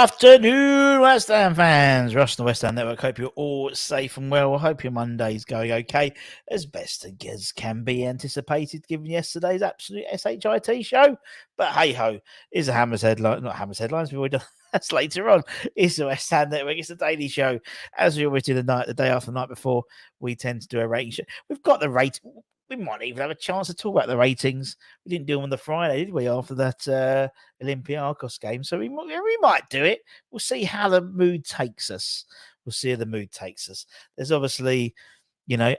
afternoon, West Ham fans. Russ and the West Ham Network. Hope you're all safe and well. I hope your Monday's going okay, as best as can be anticipated given yesterday's absolute SHIT show. But hey ho, is a Hammers headline, not Hammers headlines. We've already done that's later on. It's the West Ham Network. It's a daily show, as we always do the day after the night before. We tend to do a rating show. We've got the rate. We might even have a chance to talk about the ratings. We didn't do them on the Friday, did we? After that Olympiacos game, so we might do it. We'll see how the mood takes us. There's obviously, in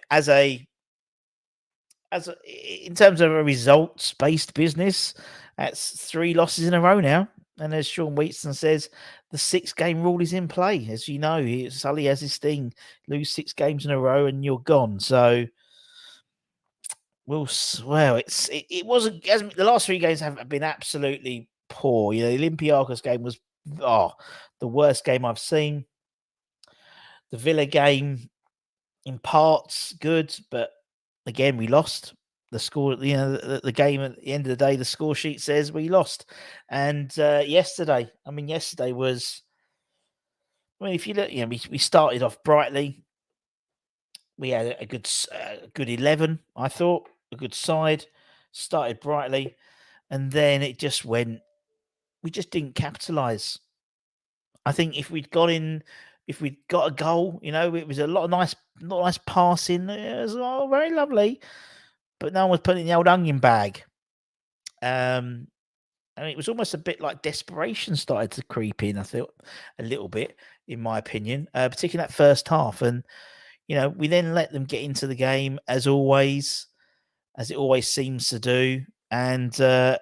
terms of a results-based business, that's 3 losses in a row now. And as Sean Wheaton says, the 6-game rule is in play. As you know, Sully has this thing: lose 6 games in a row and you're gone. So. Well, it wasn't. The last 3 games have been absolutely poor. The Olympiacos game was the worst game I've seen. The Villa game, in parts, good, but again we lost. The score, the game at the end of the day, the score sheet says we lost. And yesterday was. If you look, we started off brightly. We had a good 11, I thought. A good side, started brightly, and then it just went. We just didn't capitalise. I think if we'd got a goal, it was a lot of nice passing. It was very lovely, but no one was putting in the old onion bag. And it was almost a bit like desperation started to creep in. I thought a little bit, in my opinion, particularly that first half, and we then let them get into the game as always. As it always seems to do. And, to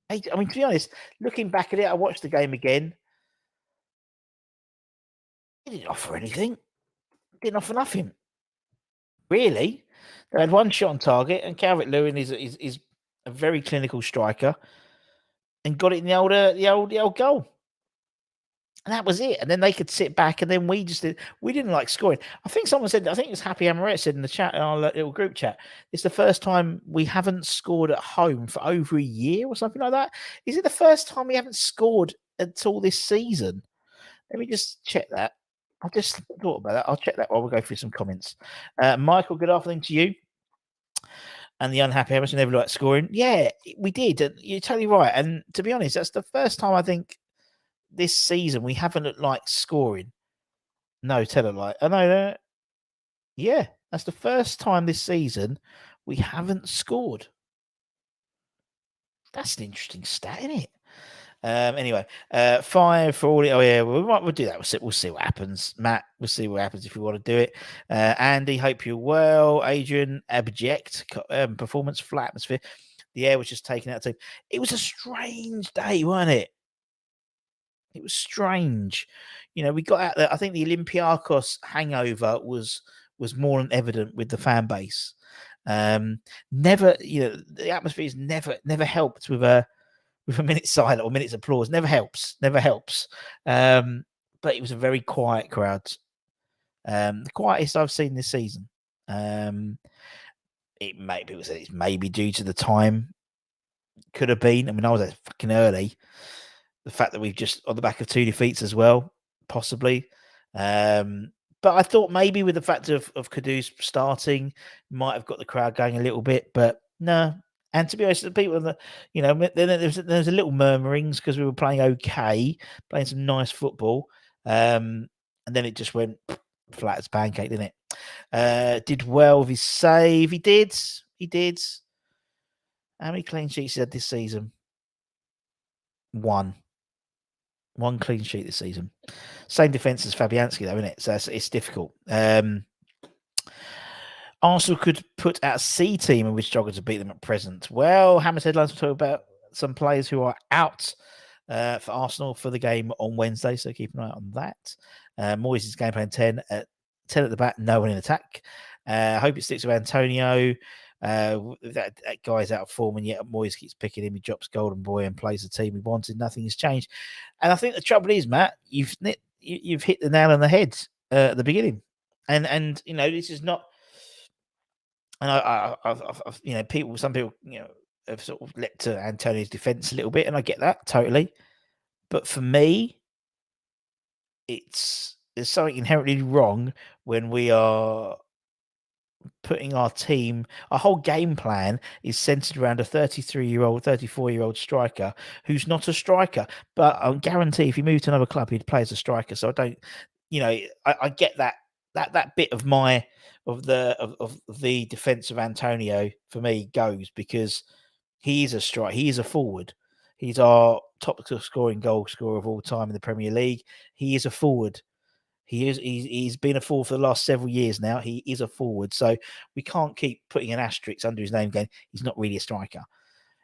be honest, looking back at it, I watched the game again. It didn't offer anything. It didn't offer nothing. Really. They had 1 shot on target, and Calvert-Lewin is a very clinical striker and got it in the old goal. And that was it. And then they could sit back, and then we didn't like scoring. I think someone said, I think it was Happy Amaret said in the chat, in our little group chat, it's the first time we haven't scored at home for over a year or something like that. Is it the first time we haven't scored until this season? Let me just check that. I just thought about that. I'll check that while we go through some comments. Michael, good afternoon to you. And the unhappy Emerson never liked scoring. Yeah, we did. And you're totally right. And to be honest, that's the first time I think this season we haven't looked like scoring. No, tell a lie. I know that. Yeah, that's the first time this season we haven't scored. That's an interesting stat, isn't it? Anyway, 5 for all. Oh yeah, we'll do that. We'll see what happens, Matt. We'll see what happens if we want to do it. Andy, hope you're well. Adrian, abject performance, flat atmosphere. The air was just taken out of the team. It was a strange day, wasn't it? It was strange. We got out there. I think the Olympiacos hangover was more than evident with the fan base. Never, the atmosphere is never helped with a minute silent or minutes applause. Never helps. But it was a very quiet crowd. The quietest I've seen this season. It's maybe due to the time. Could have been. I was there fucking early. The fact that we've just on the back of 2 defeats as well, possibly. But I thought maybe with the fact of Kudus starting, might have got the crowd going a little bit, but no. And to be honest, the people, there's a little murmurings because we were playing okay, playing some nice football. And then it just went flat as pancake, didn't it? Did well with his save. He did. How many clean sheets he had this season? 1 clean sheet this season. Same defence as Fabianski, though, isn't it? So it's difficult. Arsenal could put out a C team and we struggle to beat them at present. Well, Hammers headlines will talk about some players who are out for Arsenal for the game on Wednesday, so keep an eye on that. Moyes' game plan 10 at the back, no one in attack. I hope it sticks with Antonio. That guy's out of form, and yet Moyes keeps picking him. He drops Golden Boy and plays the team he wanted. Nothing has changed, and I think the trouble is, Matt, you've hit the nail on the head at the beginning, and this is not. And some people have sort of leapt to Antonio's defence a little bit, and I get that totally. But for me, there's something inherently wrong when we are putting our whole game plan is centered around a 33-year-old, 34-year-old striker who's not a striker. But I guarantee if he moved to another club, he'd play as a striker. So I don't, I get that bit of the defense of Antonio for me goes because he is a striker. He is a forward. He's our top scoring goal scorer of all time in the Premier League. He is a forward. He's been a forward for the last several years now. He is a forward. So we can't keep putting an asterisk under his name going, he's not really a striker.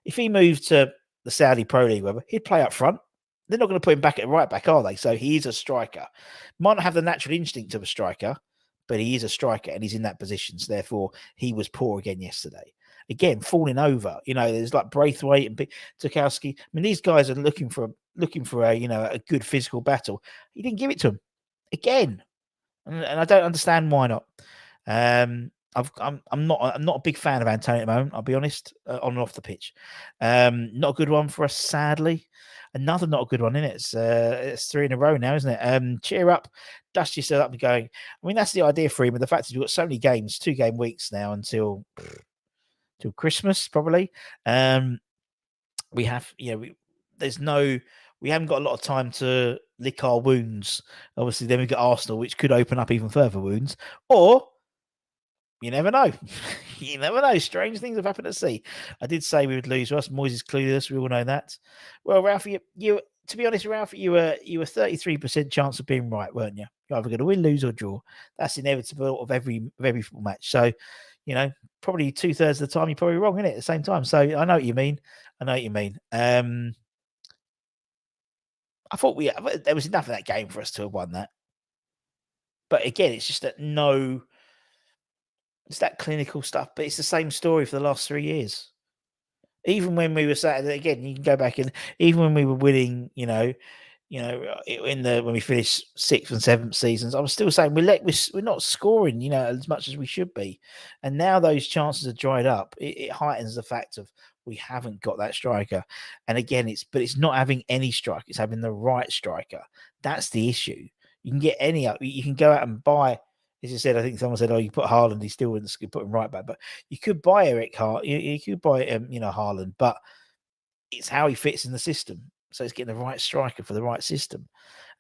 If he moved to the Saudi Pro League, whatever, he'd play up front. They're not going to put him back at right back, are they? So he is a striker. Might not have the natural instinct of a striker, but he is a striker and he's in that position. So therefore, he was poor again yesterday. Again, falling over. There's like Braithwaite and Tukowski. I mean, these guys are looking for a good physical battle. He didn't give it to them again, and I don't understand why not. I'm not a big fan of Antonio at the moment. I'll be honest, on and off the pitch. Not a good one for us, sadly. Another not a good one, isn't it? It's 3 in a row now, isn't it? Cheer up, dust yourself up and going. I mean, that's the idea for him. And the fact that we've got so many games, 2 game weeks now until Christmas, probably. We have, we haven't got a lot of time to lick our wounds. Obviously, then we've got Arsenal, which could open up even further wounds. Or you never know. You never know. Strange things have happened at sea. I did say we would lose. Us Moyes is clueless. We all know that. Well, Ralph, you to be honest, Ralph, you were 33% chance of being right, weren't you? You're either going to win, lose, or draw. That's inevitable of every football match. So, probably 2/3 of the time you're probably wrong, isn't it? At the same time. So I know what you mean. I thought there was enough of that game for us to have won that. But again, it's just that it's that clinical stuff, but it's the same story for the last 3 years. Even when we were sat again, you can go back and even when we were winning, when we finished 6th and 7th seasons, I was still saying we're not scoring, as much as we should be. And now those chances are dried up. It heightens the fact of we haven't got that striker. And again, it's not having any striker; it's having the right striker. That's the issue. You can get you can go out and buy. As you said, I think someone said, "Oh, you put Haaland, he still wouldn't put him right back." But you could buy Eric you could buy Haaland, but it's how he fits in the system. So it's getting the right striker for the right system.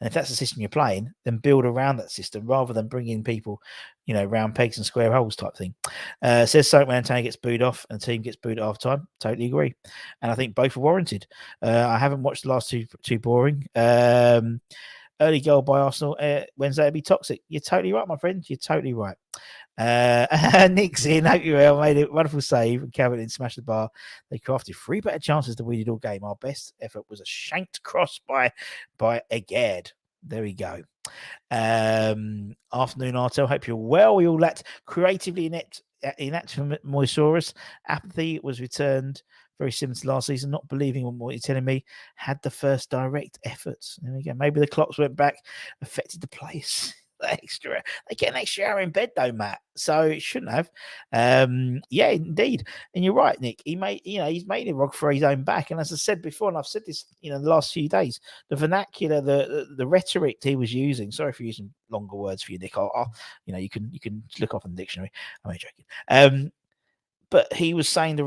And if that's the system you're playing, then build around that system rather than bringing people, round pegs and square holes type thing. Says so when Antonio gets booed off and the team gets booed at half time. Totally agree. And I think both are warranted. I haven't watched the last two boring. Early goal by Arsenal Wednesday would be toxic. You're totally right, my friend. You're totally right. Nick's in. Hope you well. Made a wonderful save and Calvin in smashed the bar. They crafted 3 better chances than we did all game. Our best effort was a shanked cross by Eged. There we go. Afternoon, Artel. Hope you're well. We all lacked creatively inept from Moisaurus. Apathy was returned. Very similar to last season, not believing on what you're telling me, had the first direct efforts. There we go. Maybe the clocks went back, affected the place. They get an extra hour in bed though, Matt. So it shouldn't have. Yeah, indeed. And you're right, Nick. He's made a rug for his own back. And as I said before, and I've said this, the last few days, the vernacular, the rhetoric he was using. Sorry for using longer words for you, Nick. You can look up in the dictionary. I'm only joking. But he was saying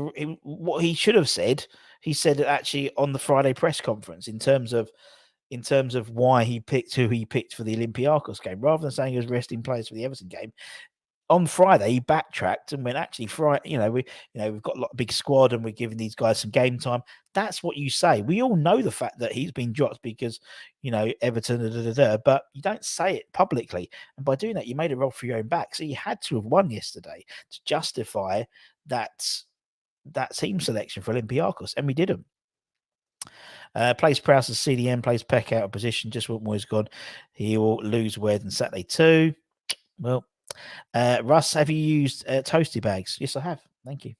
what he should have said. He said it actually on the Friday press conference in terms of why he picked who he picked for the Olympiacos game, rather than saying he was resting players for the Everton game. On Friday, he backtracked and went, actually, Friday, we've got a big squad and we're giving these guys some game time. That's what you say. We all know the fact that he's been dropped because, Everton, but you don't say it publicly. And by doing that, you made a roll for your own back. So you had to have won yesterday to justify that team selection for Olympiacos, and we didn't. Plays Prowse as CDM, plays Peck out of position, just what Moyes gone. He will lose Wed and Saturday too. Well, Russ, have you used toasty bags? Yes, I have. Thank you.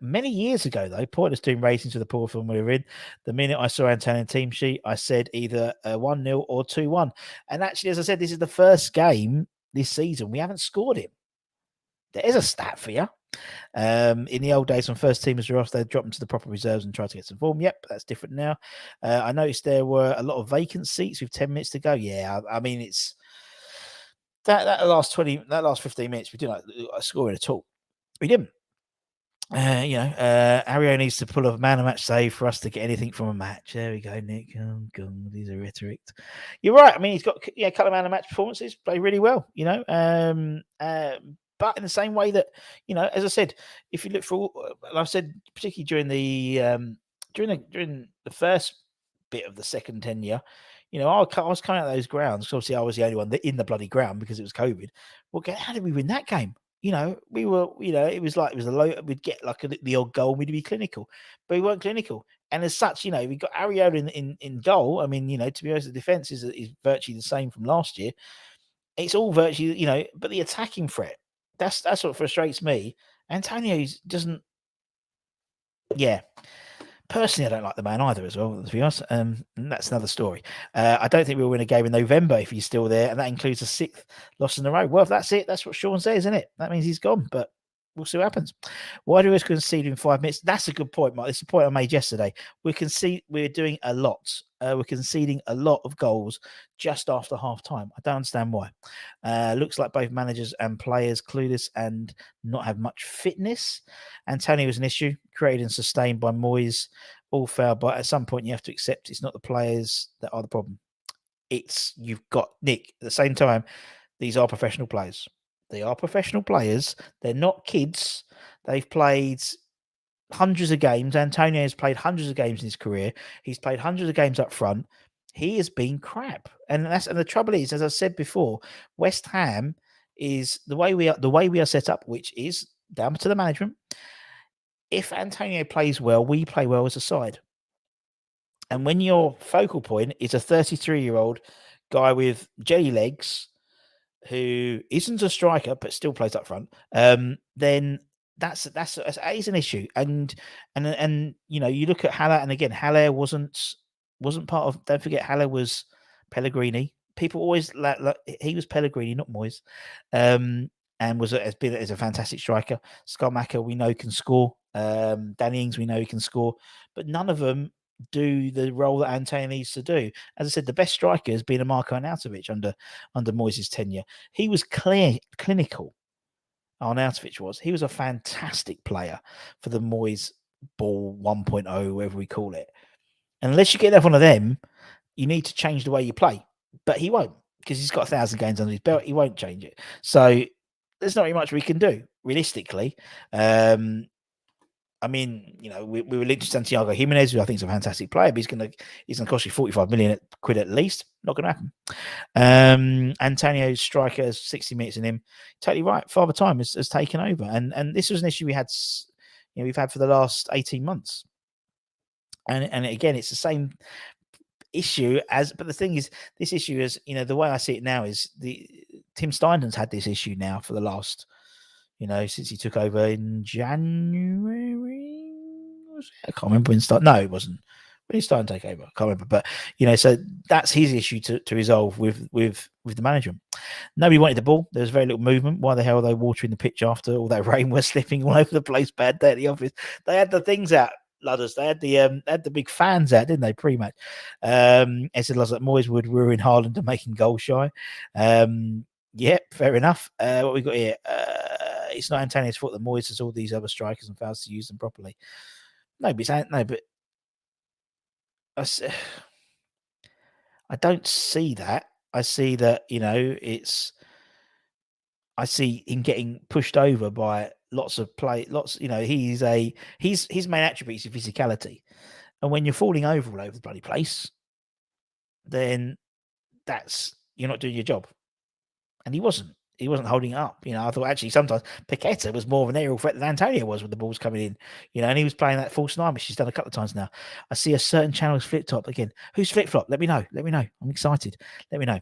Many years ago, though, pointless doing ratings for the poor film we were in. The minute I saw Antonio team sheet, I said either 1-0 or 2-1. And actually, as I said, this is the first game this season we haven't scored him. There is a stat for you. In the old days, when first teamers were off, they'd drop them to the proper reserves and try to get some form. Yep, that's different now. I noticed there were a lot of vacant seats with 10 minutes to go. Yeah, I mean, it's that last 15 minutes, we didn't score at all. We didn't. Ario needs to pull a man of match save for us to get anything from a match. There we go, Nick. Oh, God, these are rhetoric. You're right. I mean, he's got a couple of man of match performances, play really well, but in the same way that, as I said, if you look for, I've said, particularly during the first bit of the second tenure, I was coming out of those grounds. Obviously, I was the only one in the bloody ground because it was COVID. Well, how did we win that game? We were, it was a low, we'd get like the odd goal, we'd be clinical, but we weren't clinical. And as such, we got Ariola in goal. I mean, to be honest, the defense is virtually the same from last year. It's all virtually, but the attacking threat, that's what frustrates me. Antonio doesn't, yeah. Personally, I don't like the man either, as well, to be honest. And that's another story. I don't think we'll win a game in November if he's still there, and that includes a 6th loss in a row. Well, if that's it, that's what Sean says, isn't it? That means he's gone, but we'll see what happens. Why do we concede in 5 minutes? That's a good point, Mark. This is a point I made yesterday. We're doing a lot. We're conceding a lot of goals just after half time. I don't understand why. Looks like both managers and players clueless and not have much fitness. Antonio was an issue, created and sustained by Moyes, all failed, but at some point you have to accept it's not the players that are the problem. You've got, Nick, at the same time, these are professional players. They are professional players. They're not kids. They've played hundreds of games. Antonio has played hundreds of games in his career. He's played hundreds of games up front. He has been crap. And the trouble is, as I said before, West Ham is the way we are set up, which is down to the management. If Antonio plays well, we play well as a side. And when your focal point is a 33-year-old guy with jelly legs who isn't a striker but still plays up front, then that's an issue. And you look at Haller, and again, Haller wasn't part of. Don't forget, Haller was Pellegrini. People always he was Pellegrini, not Moyes, and has been as a fantastic striker. Schumacher, we know, can score. Danny Ings, we know he can score, but none of them do the role that Antonio needs to do. As I said, the best striker has been a Marko Arnautovic under Moyes' tenure. He was clinical. Arnautovic was. He was a fantastic player for the Moyes ball 1.0, whatever we call it. And unless you get enough one of them, you need to change the way you play. But he won't, because he's got 1,000 games under his belt. He won't change it. So there's not very much we can do, realistically. I mean, we were linked to Santiago Jimenez, who I think is a fantastic player, but he's going to cost you 45 million quid at least. Not going to happen. Antonio's striker has 60 minutes in him. Totally right. Father Time has taken over, and this was an issue we've had for the last 18 months. And again, it's the same issue but the thing is, this issue is, the way I see it now is Tim Steinden's had this issue now for the last, since he took over in January. I can't remember when No, it wasn't. When he started to take over, I can't remember. But so that's his issue to resolve with the management. Nobody wanted the ball. There was very little movement. Why the hell are they watering the pitch after all that rain was slipping all over the place? Bad day at the office. They had the things out. Ludders. They had the big fans out, didn't they? Pre-match. It said like Moyes would ruin Haaland to making goal shy. Yeah, fair enough. What we got here? It's not Antonio's fault that Moyes has all these other strikers and fails to use them properly. But I don't see that. I see that I see him getting pushed over by lots of play. His main attribute is physicality, and when you're falling over all over the bloody place, then you're not doing your job. And he wasn't holding it up. I thought actually sometimes Paqueta was more of an aerial threat than Antonio was with the balls coming in, and he was playing that false nine, which he's done a couple of times now. I see a certain channel's flip top again. Who's flip flop? Let me know. I'm excited. Let me know.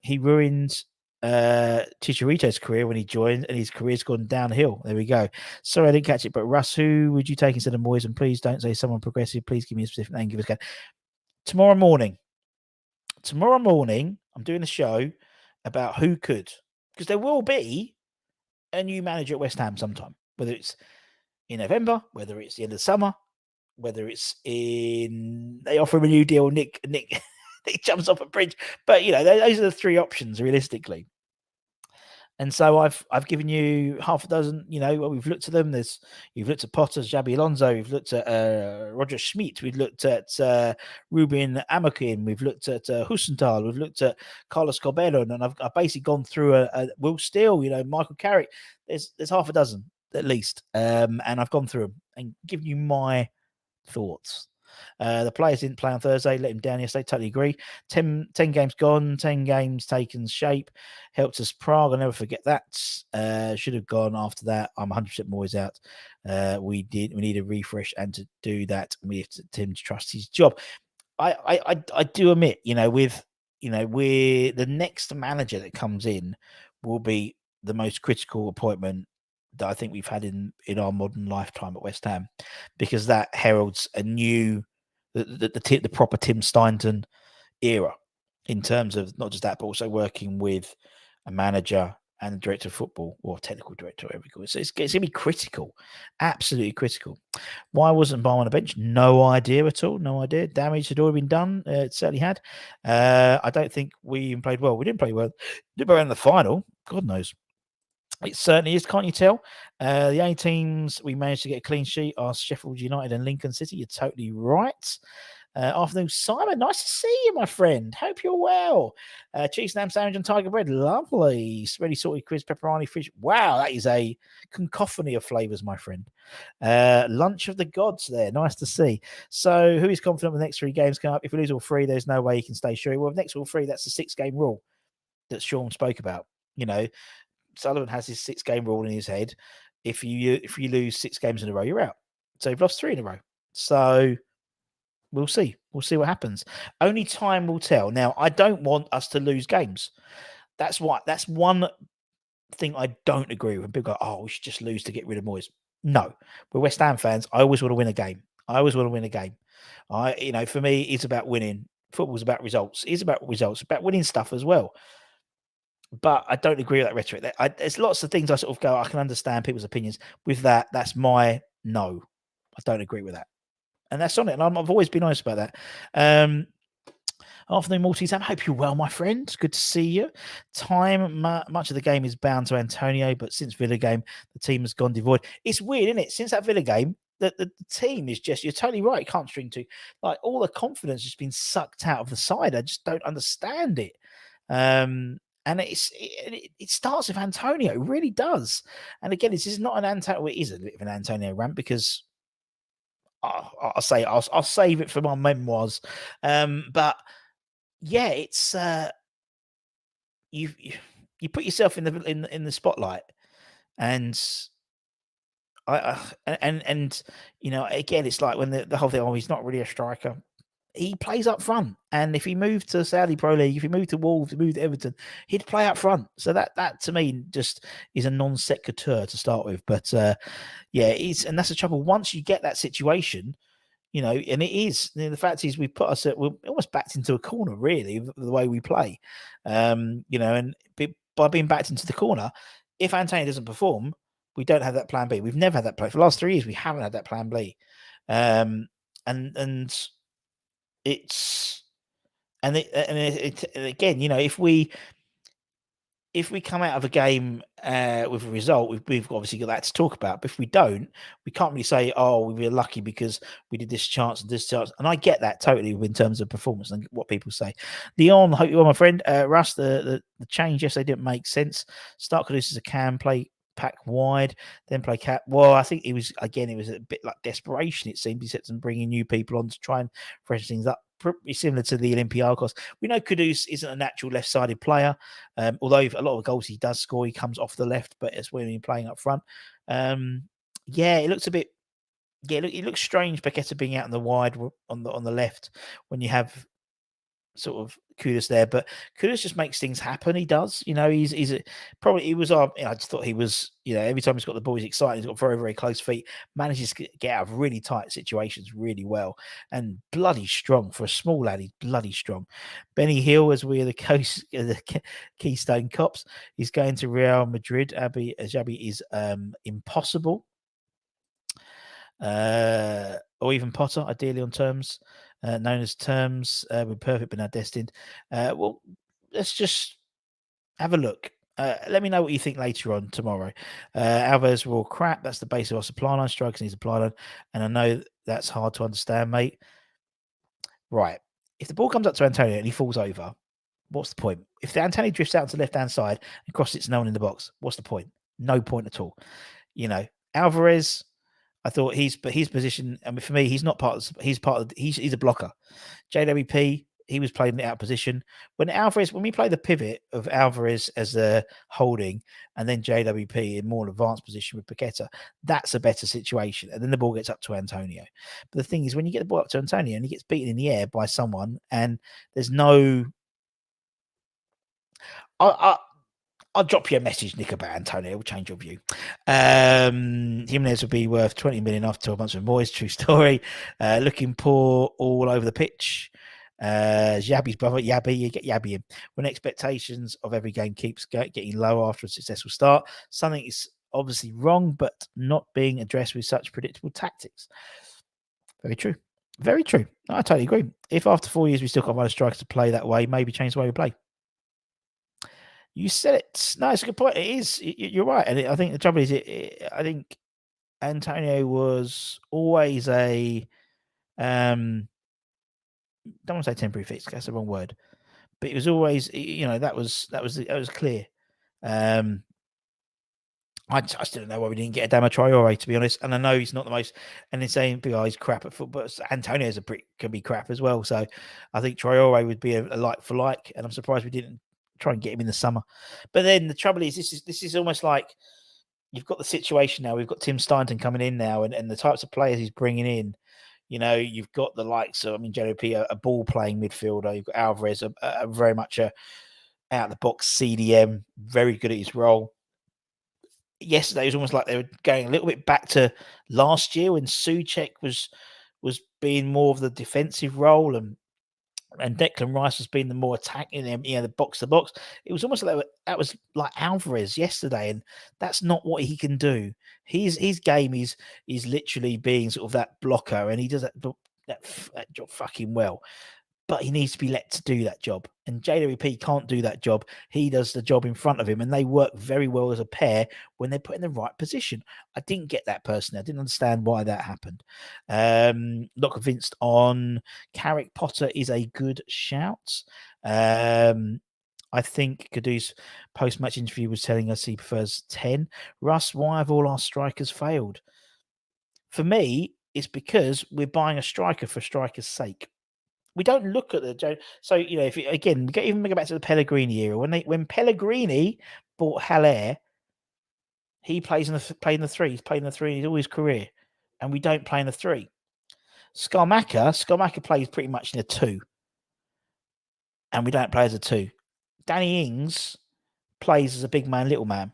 He ruined Chicharito's career when he joined, and his career's gone downhill. There we go. Sorry I didn't catch it, but Russ, who would you take instead of Moyes? And please don't say someone progressive. Please give me a specific name. Give us a go. Tomorrow morning, I'm doing a show about who could, because there will be a new manager at West Ham sometime. whether it's in November, whether it's the end of summer, whether it's in they offer him a new deal, Nick Nick jumps off a bridge. But those are the three options realistically. And so I've given you half a dozen. We've looked at them. You've looked at Potter, Xabi Alonso. We've looked at Roger Schmidt. We've looked at Ruben Amokin. We've looked at Hussenthal. We've looked at Carlos Corbello. And I've basically gone through a Will Steele. Michael Carrick. There's half a dozen at least, and I've gone through them and given you my thoughts. The players didn't play on Thursday, let him down yesterday. Totally agree. 10 games gone, 10 games taken shape. Helped us Prague. I'll never forget that. Should have gone after that. I'm 100% Moyes out. We need a refresh, and to do that, we have Tim to trust his job. I do admit, we're the next manager that comes in will be the most critical appointment that I think we've had in our modern lifetime at West Ham, because that heralds a new, the proper Tim Steindon era in terms of not just that, but also working with a manager and the director of football, or technical director, whatever you call it. So it's going to be critical, absolutely critical. Why wasn't Barr on the bench? No idea at all. No idea. Damage had already been done. It certainly had. I don't think we even played well. We didn't play well. Did well in the final. God knows. It certainly is, can't you tell? The only teams we managed to get a clean sheet are Sheffield United and Lincoln City. You're totally right. Afternoon, Simon. Nice to see you, my friend. Hope you're well. Cheese, ham sandwich, and tiger bread. Lovely. Ready salted quiz, pepperoni, fish. Wow, that is a cacophony of flavors, my friend. Lunch of the gods there. Nice to see. So, who is confident with the next 3 games coming up? If we lose all 3, there's no way you can stay sure. Well, next all 3, that's the 6-game rule that Sean spoke about. Sullivan has his 6-game rule in his head. If you lose 6 games in a row, you're out. So you've lost 3 in a row. So we'll see. We'll see what happens. Only time will tell. Now, I don't want us to lose games. That's one thing I don't agree with. People go, "Oh, we should just lose to get rid of Moyes." No, we're West Ham fans. I always want to win a game. For me, it's about winning. Football's about results. It's about results. About winning stuff as well. But I don't agree with that rhetoric. There's lots of things I sort of go, I can understand people's opinions. With that, that's my no. I don't agree with that. And that's on it. And I've always been honest about that. Afternoon, Maltese. I hope you're well, my friend. Good to see you. Much of the game is bound to Antonio, but since Villa game, the team has gone devoid. It's weird, isn't it? Since that Villa game, the team is just, you're totally right, can't string to. Like, all the confidence has been sucked out of the side. I just don't understand it. And it starts with Antonio, it really does. And again, this is not an Antonio. It is a bit of an Antonio rant, because I'll save it for my memoirs. But yeah, it's you put yourself in the spotlight, and again, it's like when the whole thing. Oh, he's not really a striker. He plays up front, and if he moved to Saudi Pro League, if he moved to Wolves, if he moved to Everton, he'd play up front. So that to me just is a non sequitur to start with. But and that's the trouble. Once you get that situation, and it is. The fact is, we're almost backed into a corner, really, the way we play. And by being backed into the corner, if Antonio doesn't perform, we don't have that plan B. We've never had that plan. For the last 3 years, we haven't had that plan B. And it's again, if we come out of a game with a result, we've obviously got that to talk about. But if we don't, we can't really say, "Oh, we were lucky because we did this chance and this chance." And I get that totally in terms of performance and what people say. Leon, hope you're my friend. Russ, the change yesterday didn't make sense. Start Caduceus as a cam, play pack wide, then play cat. Well, I think it was a bit like desperation. It seemed he said some bringing new people on to try and freshen things up. Pretty similar to the Olympiacos. We know Kudus isn't a natural left-sided player, although a lot of goals he does score, he comes off the left, but it's when he's playing up front. It looks a bit. Yeah, it looks strange. Paqueta being out in the wide on the left when you have sort of Kudus there, but Kudus just makes things happen. He does, he was I just thought he was, every time he's got the ball, he's excited. He's got very, very close feet, manages to get out of really tight situations really well, and bloody strong for a small lad. He's bloody strong. Benny Hill, as we are the Keystone Cops, he's going to Real Madrid. Xabi is impossible. or even Potter, ideally on terms, known as terms, with perfect but not destined. Well, let's just have a look. Let me know what you think later on tomorrow. Alvarez were all crap. That's the base of our supply line. Strikers needs supply line. And I know that's hard to understand, mate. Right. If the ball comes up to Antonio and he falls over, what's the point? If the Antonio drifts out to the left-hand side and crosses it to no one in the box, what's the point? No point at all. Alvarez, I thought his position, I mean, for me, he's not part of, he's a blocker. JWP, he was playing it out of position. When we play the pivot of Alvarez as a holding and then JWP in more advanced position with Paqueta, that's a better situation. And then the ball gets up to Antonio. But the thing is, when you get the ball up to Antonio and he gets beaten in the air by someone and there's no... I'll drop you a message, Nick, about Antonio. We'll change your view. Jimenez would be worth 20 million after 12 months with Moyes. True story. Looking poor all over the pitch. Yabby's brother, Yabby, you get Yabby in. When expectations of every game keeps getting low after a successful start, something is obviously wrong, but not being addressed with such predictable tactics. Very true. Very true. I totally agree. If after 4 years we still got one strikers to play that way, maybe change the way we play. You said it. No, it's a good point. It is. You're right. And I think the trouble is, I think Antonio was always a... don't want to say temporary fix. That's the wrong word. But it was always, that was clear. I still don't know why we didn't get a Adama Traore, to be honest. And I know he's not the most, and they're saying he's crap at football, but Antonio's can be crap as well. So I think Traore would be a like for like, and I'm surprised we didn't try and get him in the summer. But then the trouble is, this is almost like you've got the situation now. We've got Tim Steynton coming in now, and the types of players he's bringing in. You've got the likes of, JP, a ball playing midfielder. You've got Alvarez, a very much a out of the box CDM, very good at his role. Yesterday it was almost like they were going a little bit back to last year when Souček was being more of the defensive role and Declan Rice was being the more attacking, the box to box. It was almost like that was like Alvarez yesterday, and that's not what he can do. His game is literally being sort of that blocker, and he does that job fucking well. But he needs to be let to do that job. And JWP can't do that job. He does the job in front of him, and they work very well as a pair when they're put in the right position. I didn't get that personally. I didn't understand why that happened. Not convinced on Carrick. Potter is a good shout. I think Kadou's post-match interview was telling us he prefers 10. Russ, why have all our strikers failed? For me, it's because we're buying a striker for striker's sake. We don't look at the... So, if we go back to the Pellegrini era, when Pellegrini bought Haller, he played in the three. He's played in the three all his career, and we don't play in the three. Skamaka plays pretty much in a two, and we don't play as a two. Danny Ings plays as a big man, little man,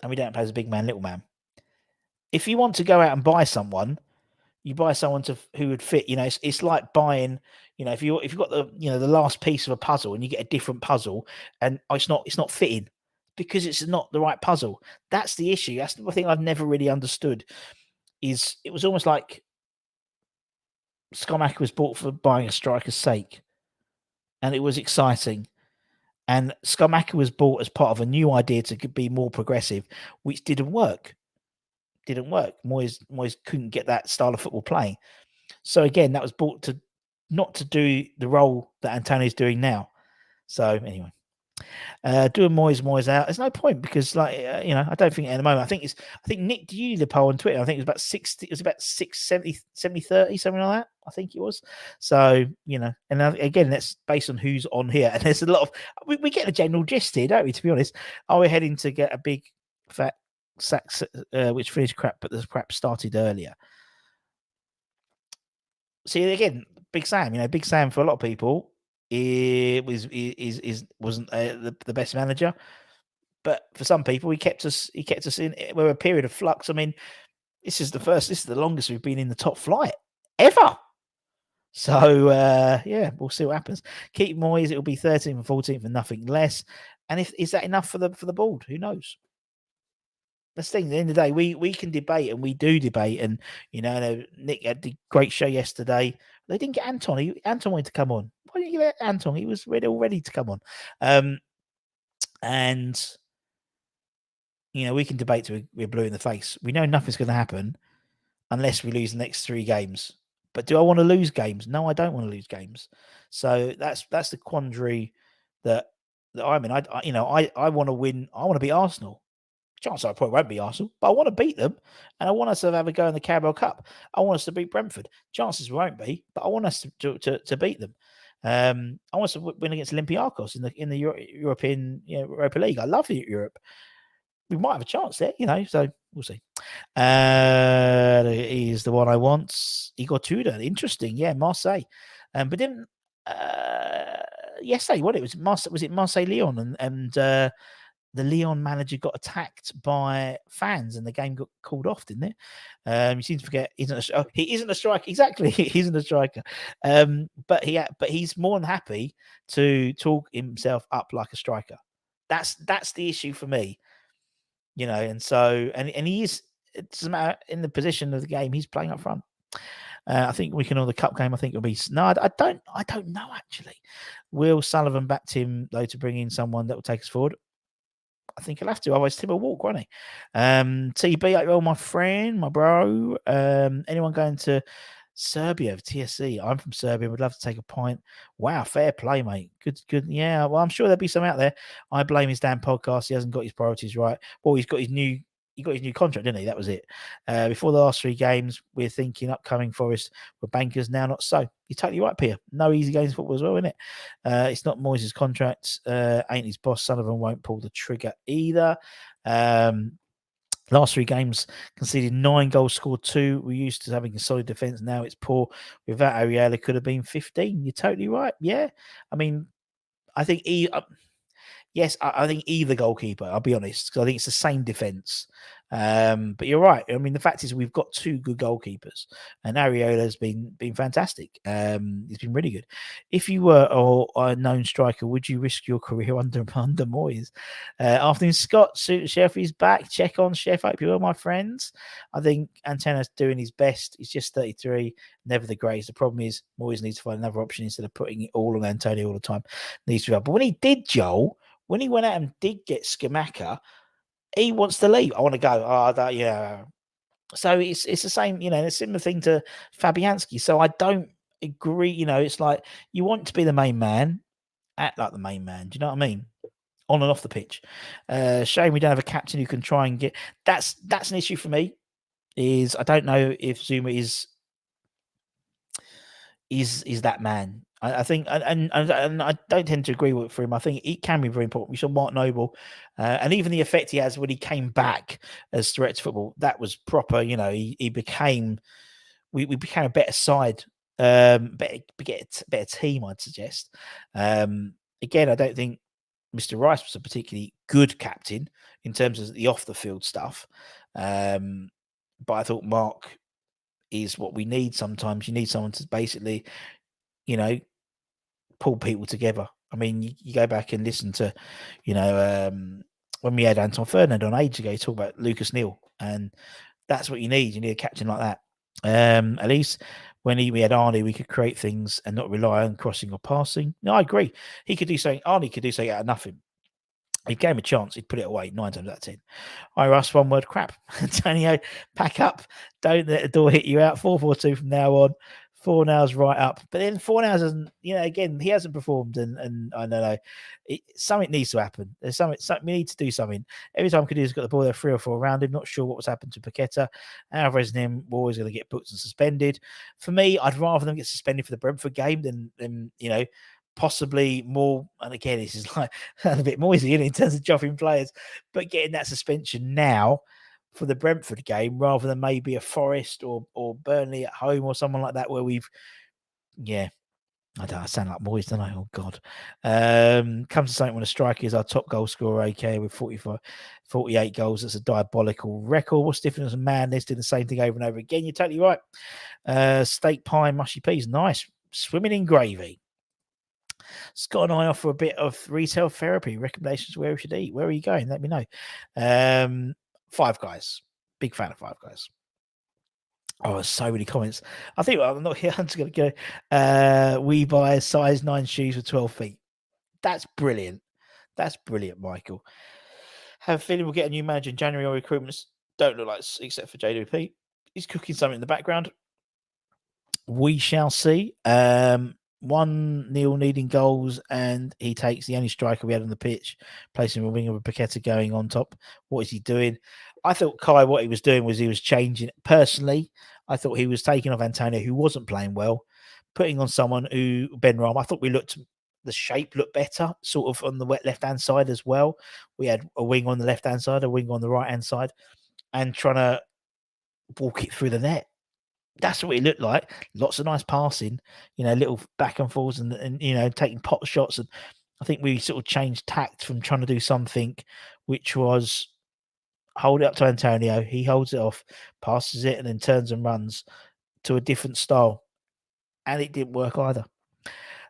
and we don't play as a big man, little man. If you want to go out and buy someone, you buy someone who would fit. It's like buying. If you've got the last piece of a puzzle and you get a different puzzle and it's not fitting because it's not the right puzzle. That's the issue. That's the thing I've never really understood. Is it was almost like Skamaka was bought for buying a striker's sake, and it was exciting. And Skamaka was bought as part of a new idea to be more progressive, which didn't work. Moyes couldn't get that style of football playing. So again, that was bought not to do the role that Antonio's doing now. So anyway, doing Moyes out. There's no point because I don't think at the moment. I think Nick, do you need a poll on Twitter? I think it was about 60. It was about 70-30, something like that. I think it was. So and again, that's based on who's on here. And there's a lot of we get a general gist here, don't we? To be honest, are we heading to get a big fat sack which finished crap, but the crap started earlier? See again, Big Sam. Big Sam for a lot of people, wasn't the best manager, but for some people, he kept us in. We're a period of flux. I mean, this is the longest we've been in the top flight ever. So we'll see what happens. Keep Moyes. It'll be 13th and 14th and nothing less. And is that enough for the board? Who knows? That's the thing. At the end of the day, we can debate, and we do debate. And Nick had the great show yesterday. They didn't get Anton. Anton wanted to come on. Why didn't you get Anton? He was ready to come on. And we can debate till we're blue in the face. We know nothing's going to happen unless we lose the next 3 games. But do I want to lose games? No, I don't want to lose games. So that's the quandary that I'm in. I want to win. I want to beat Arsenal. Chances I probably won't beat Arsenal, but I want to beat them, and I want us to have a go in the Carabao Cup. I want us to beat Brentford. Chances won't be, but I want us to beat them. I want us to win against Olympiacos in the European Europa League. I love Europe. We might have a chance there, so we'll see. He's the one I want. Igor Tudor, interesting, yeah, Marseille. But then yesterday, what it was Marseille, was it Marseille Lyon, and the Lyon manager got attacked by fans, and the game got called off, didn't it? You seem to forget he isn't a striker. Exactly, he isn't a striker. But he's more than happy to talk himself up like a striker. That's the issue for me. And so and he is. It doesn't matter in the position of the game. He's playing up front. I think we can on the cup game. I think it'll be no. I don't know actually. Will Sullivan backed him though to bring in someone that will take us forward. I think he'll have to. Otherwise, Tim will walk, won't he? TB, my friend, my bro. Anyone going to Serbia of TSC? I'm from Serbia. Would love to take a pint. Wow, fair play, mate. Good. Yeah, well, I'm sure there'll be some out there. I blame his damn podcast. He hasn't got his priorities right. Well, he got his new contract, didn't he? That was it. Before the last 3 games, we're thinking upcoming Forest were bankers. Now not so. You're totally right, Pierre. No easy games football as well, isn't it? It's not Moyes' contract. Ain't his boss. Sullivan won't pull the trigger either. Last 3 games, conceded 9 goals, scored 2. We're used to having a solid defence. Now it's poor. Without Ariel, it could have been 15. You're totally right. Yeah. I mean, I think yes, I think either goalkeeper, I'll be honest, because I think it's the same defence. But you're right. I mean, the fact is we've got 2 good goalkeepers, and Areola's been fantastic. He's been really good. If you were a known striker, would you risk your career under Moyes? Afternoon, Scott. Chef is back. Check on Chef. Hope you are, my friends. I think Antena's doing his best. He's just 33, never the greatest. The problem is Moyes needs to find another option instead of putting it all on Antonio all the time. Needs to be up. But when he did, Joel, when he went out and did get Skamaka, he wants to leave. I want to go. Yeah. So it's the same, a similar thing to Fabianski. So I don't agree. It's like you want to be the main man, act like the main man. Do you know what I mean? On and off the pitch. Shame we don't have a captain who can try and get. That's an issue for me. Is I don't know if Zuma is that man. I think, and I don't tend to agree with for him. I think it can be very important. We saw Mark Noble, and even the effect he has when he came back as threat to football, that was proper. He became, we became a better side, better team, I'd suggest. Again, I don't think Mr. Rice was a particularly good captain in terms of the off the field stuff, but I thought Mark is what we need. Sometimes you need someone to basically, pull people together. I mean, you go back and listen to, when we had Anton Ferdinand on age ago, talk about Lucas Neal, and that's what you need. You need a captain like that. At least when we had Arnie, we could create things and not rely on crossing or passing. No, I agree. He could do something. Arnie could do something out of nothing. He gave him a chance. He'd put it away 9 times out of 10. I Russ, one word, crap. Antonio, pack up. Don't let the door hit you out. 4-4-2 from now on. Fornal's right up. But then Fornal hasn't, again, he hasn't performed. And I don't know. Something needs to happen. There's something we need to do something. Every time Kadira's got the ball, there 3 or 4 around him. Not sure what was happened to Paqueta. Alvarez and him were always going to get booked and suspended. For me, I'd rather them get suspended for the Brentford game than possibly more, and again, this is like a bit Moisey in terms of jobbing players, but getting that suspension now for the Brentford game rather than maybe a Forest or Burnley at home or someone like that where I sound like Moyes, don't I? Oh, God. Comes to something when a striker is our top goal scorer, AK, with 48 goals. That's a diabolical record. What's the difference? Man, they're doing the same thing over and over again. You're totally right. Steak pie, mushy peas. Nice. Swimming in gravy. Scott and I offer a bit of retail therapy recommendations where we should eat. Where are you going? Let me know. Five Guys. Big fan of Five Guys. Oh, so many comments. I think I'm not here. I'm just going to go. We buy size 9 shoes for 12 feet. That's brilliant. That's brilliant, Michael. Have a feeling we'll get a new manager in January. Or recruitments don't look like, except for JWP. He's cooking something in the background. We shall see. 1-0 needing goals, and he takes the only striker we had on the pitch, placing a winger with Paqueta going on top. What is he doing? I thought Kai, what he was doing was he was changing. Personally, I thought he was taking off Antonio, who wasn't playing well, putting on someone who, Ben Ram, I thought the shape looked better, sort of on the left-hand side as well. We had a wing on the left-hand side, a wing on the right-hand side, and trying to walk it through the net. That's what it looked like. Lots of nice passing, little back and forwards and taking pot shots. And I think we sort of changed tact from trying to do something which was hold it up to Antonio. He holds it off, passes it, and then turns and runs to a different style. And it didn't work either.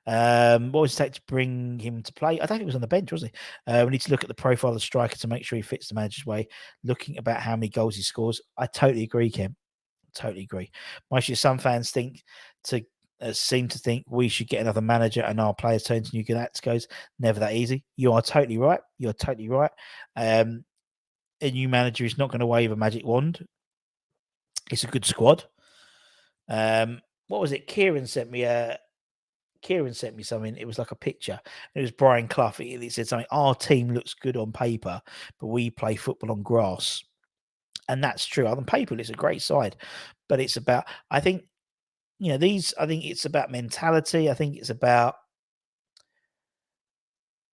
What was it take to bring him to play? I don't think he was on the bench, was he? We need to look at the profile of the striker to make sure he fits the manager's way. Looking about how many goals he scores, I totally agree, Kim. Totally agree. Some fans seem to think we should get another manager and our players turn to new Galacticos. Never that easy. You are totally right. You're totally right. A new manager is not going to wave a magic wand. It's a good squad. What was it? Kieran sent me something. It was like a picture. It was Brian Clough. It said something. Our team looks good on paper, but we play football on grass. And that's true. On paper, it's a great side, but it's about, I think it's about mentality. I think it's about,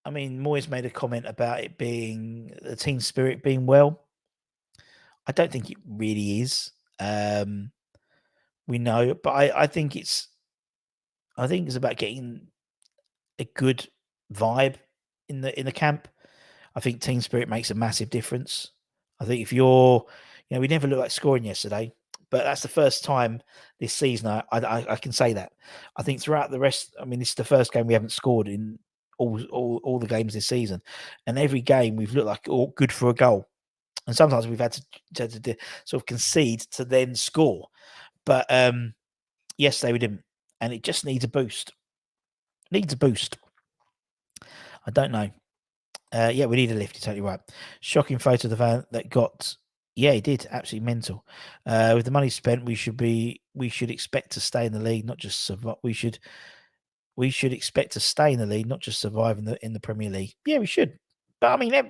Moyes made a comment about it being the team spirit being well. I don't think it really is. We know, but I think it's about getting a good vibe in the camp. I think team spirit makes a massive difference. I think if we never looked like scoring yesterday, but that's the first time this season I can say that. I think throughout the rest, this is the first game we haven't scored in all the games this season, and every game we've looked like all good for a goal, and sometimes we've had to sort of concede to then score. But yesterday we didn't, and it just needs a boost. I don't know. Yeah, we need a lift. You're totally right. Shocking photo of the van that got. Yeah, he did. Absolutely mental. With the money spent, we should expect to stay in the league, not just survive. We should expect to stay in the league, not just survive in the Premier League. Yeah, we should. But again,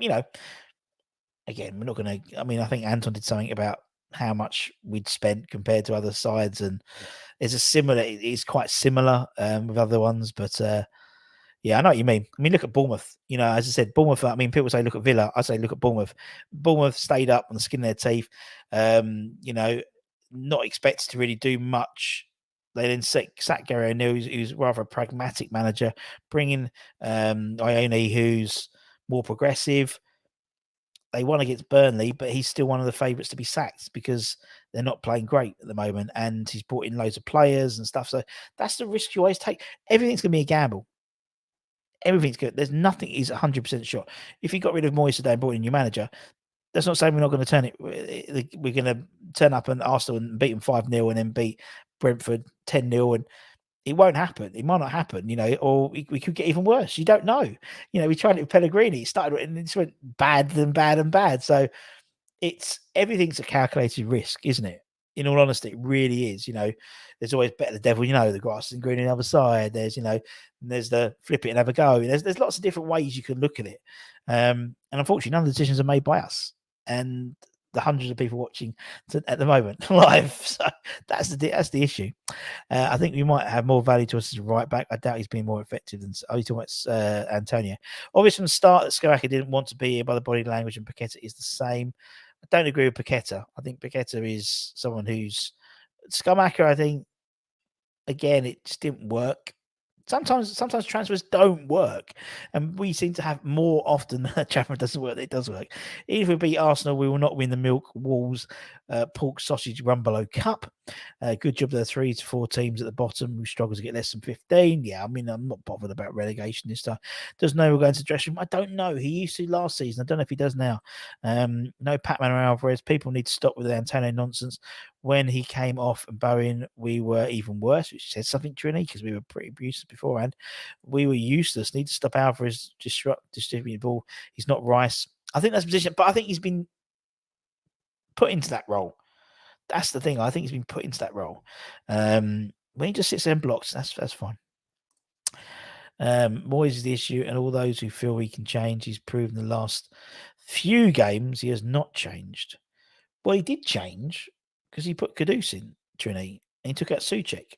we're not going to. I think Anton did something about how much we'd spent compared to other sides, and it's quite similar with other ones, but. Yeah, I know what you mean. Look at Bournemouth. As I said, Bournemouth, people say look at Villa. I say look at Bournemouth. Bournemouth stayed up on the skin of their teeth, not expected to really do much. They then sacked Gary O'Neill, who's rather a pragmatic manager, bringing Ione, who's more progressive. They won against Burnley, but he's still one of the favourites to be sacked because they're not playing great at the moment, and he's brought in loads of players and stuff. So that's the risk you always take. Everything's going to be a gamble. Everything's good. There's nothing is 100% sure. If you got rid of Moyes today and brought in a new manager, that's not saying we're not going to turn it. We're going to turn up and Arsenal and beat them 5-0 and then beat Brentford 10-0, and it won't happen. It might not happen, or we could get even worse. You don't know. We tried it with Pellegrini. It started and it just went bad and bad and bad. So everything's a calculated risk, isn't it? In all honesty, it really is. There's always better the devil. The grass is green on the other side. There's there's the flip it and have a go. There's lots of different ways you can look at it. And unfortunately, none of the decisions are made by us and the hundreds of people watching at the moment live. So that's the issue. I think we might have more value to us as a right back. I doubt he's been more effective than Antonio. Obviously, from the start, that Skamaka didn't want to be here by the body language, and Paqueta is the same. I don't agree with Paqueta. I think Paqueta is someone who's Skamaka. I think again, it just didn't work. Sometimes transfers don't work, and we seem to have more often that transfer doesn't work than it does work. Even if we beat Arsenal, we will not win the Milk Walls Pork Sausage Rumbelow Cup. Good job. There are 3 to 4 teams at the bottom who struggle to get less than 15. Yeah, I mean, I'm not bothered about relegation this time. Does Noel go into the dressing room? I don't know. He used to last season. I don't know if he does now. No Patman or Alvarez. People need to stop with the Antonio nonsense. When he came off and Bowen, we were even worse, which says something, Trini, because we were pretty abusive beforehand. We were useless. Need to stop Alvarez distributing the ball. He's not Rice. I think that's a position, but I think he's been put into that role. That's the thing. I think he's been put into that role. When he just sits there and blocks, that's fine. Moyes is the issue, and all those who feel he can change, he's proven the last few games he has not changed. Well, he did change because he put Kudus in, Trini, and he took out Souček.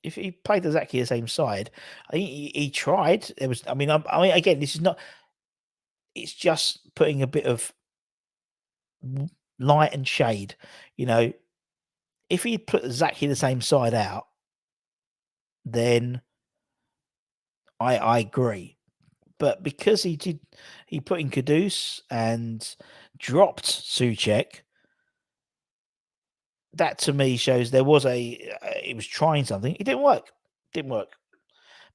If he played exactly the same side, I think he tried. There was, I mean, again, this is not. It's just putting a bit of light and shade. You know, if he put exactly the same side out, then I agree. But because he put in Kudus and dropped Souček, that to me shows there was he was trying something. It didn't work.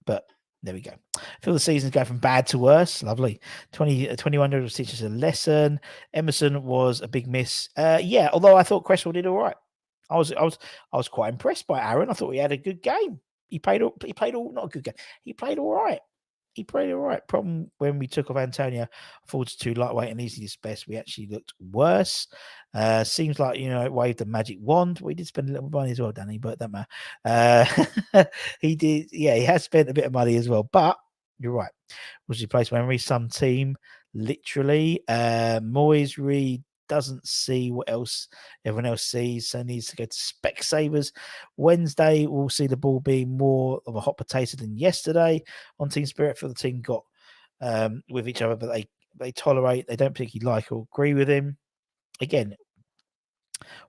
But there we go. I feel the season's going from bad to worse. Lovely. 21 was teach us a lesson. Emerson was a big miss. Yeah, although I thought Cresswell did all right. I was quite impressed by Aaron. I thought he had a good game. He played not a good game. He played all right. Problem when we took off Antonio, 42 lightweight and easy best, we actually looked worse. Seems like, it waved a magic wand. We did spend a little money as well, Danny, but that matter. He did, yeah, he has spent a bit of money as well, but you're right. Was replaced by Emery, some team, literally. Moyes doesn't see what else everyone else sees, so needs to go to Specsavers. Wednesday, we'll see the ball being more of a hot potato than yesterday on Team Spirit. For the team got with each other, but they tolerate, they don't particularly like or agree with him. Again,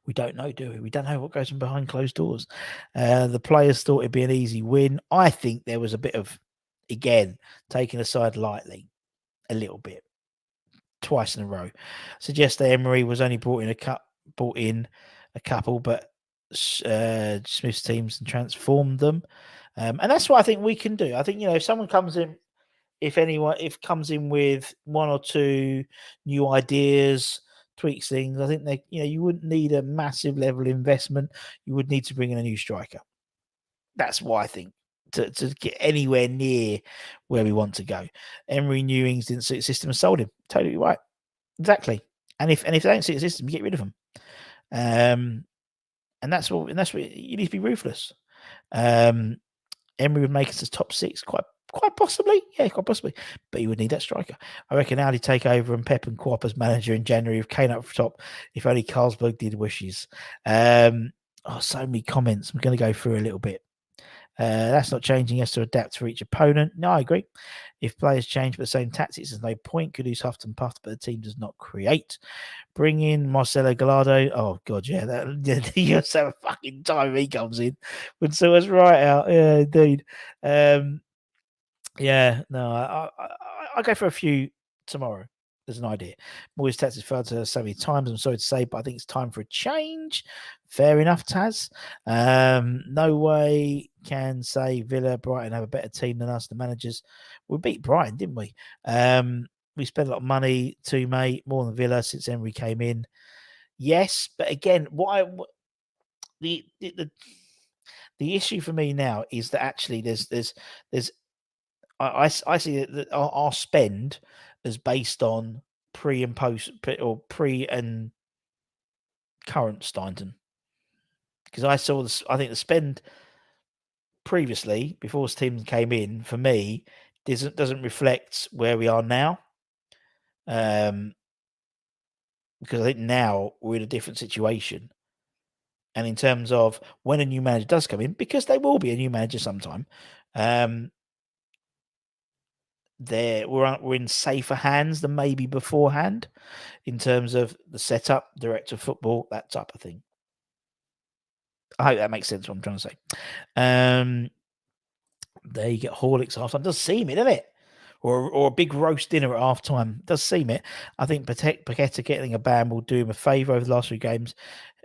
we don't know, do we? We don't know what goes on behind closed doors. The players thought it'd be an easy win. I think there was a bit of, again, taking a side lightly, a little bit. Twice in a row. Suggest that Emery was only brought in a couple, but Smith's teams and transformed them. And that's what I think we can do. I think, if someone comes in, if comes in with one or two new ideas, tweaks things, I think you wouldn't need a massive level of investment. You would need to bring in a new striker. That's what I think. To get anywhere near where we want to go. Emery Newings didn't suit the system and sold him. Totally right. Exactly. And if they don't suit the system, you get rid of them. And that's what you need to be ruthless. Emery would make us a top 6 quite possibly. Yeah, quite possibly. But you would need that striker. I reckon Audi take over and Pep and Kwop as manager in January with Kane up top. If only Carlsberg did wishes. So many comments. I'm going to go through a little bit. That's not changing. He has to adapt for each opponent. No, I agree. If players change but the same tactics, there's no point. Could use huffed and puffed, but the team does not create. Bring in Marcelo Gallardo. Oh, God, yeah. You have to have a fucking time he comes in. Would sort us right out. Yeah, indeed. Yeah, no, I'll go for a few tomorrow. There's an idea. Moyes tactics failed to so many times. I'm sorry to say, but I think it's time for a change. Fair enough, Taz. No way can say Villa, Brighton have a better team than us. The managers, we beat Brighton, didn't we? We spent a lot of money too, mate, more than Villa since Emery came in. Yes, but again, the issue for me now is that actually there's I see that our spend is based on pre and post, or pre and current Stainton, because I saw this. I think the spend previously, before this team came in, for me doesn't reflect where we are now. Because I think now we're in a different situation, and in terms of when a new manager does come in, because there will be a new manager sometime. We're in safer hands than maybe beforehand in terms of the setup, director of football, that type of thing. I hope that makes sense what I'm trying to say. There you get Horlicks half time. Does seem it, doesn't it? or a big roast dinner at half time. Does seem it. I think Paqueta getting a ban will do him a favour over the last 3 games.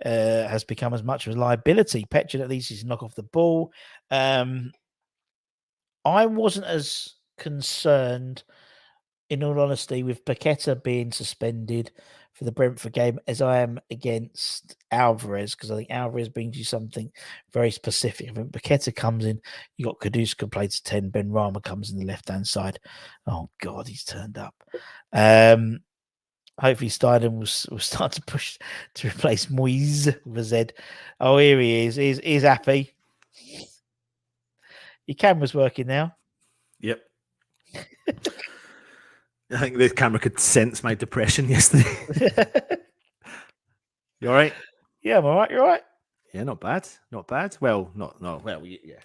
Has become as much of a liability. Petra at least he's knock off the ball. I wasn't as concerned, in all honesty, with Paqueta being suspended for the Brentford game as I am against Alvarez, because I think Alvarez brings you something very specific. I think Paqueta comes in, you got Kaduska plays 10, Ben Rama comes in the left-hand side. Oh, God, he's turned up. Hopefully Steinem will start to push to replace Moyes with a Z. Oh, here he is. He's happy. Your camera's working now. Yep. I think the camera could sense my depression yesterday. You all right? Yeah, I'm all right. You're all right? Yeah, not bad. Not bad. Well, not. Well, yeah.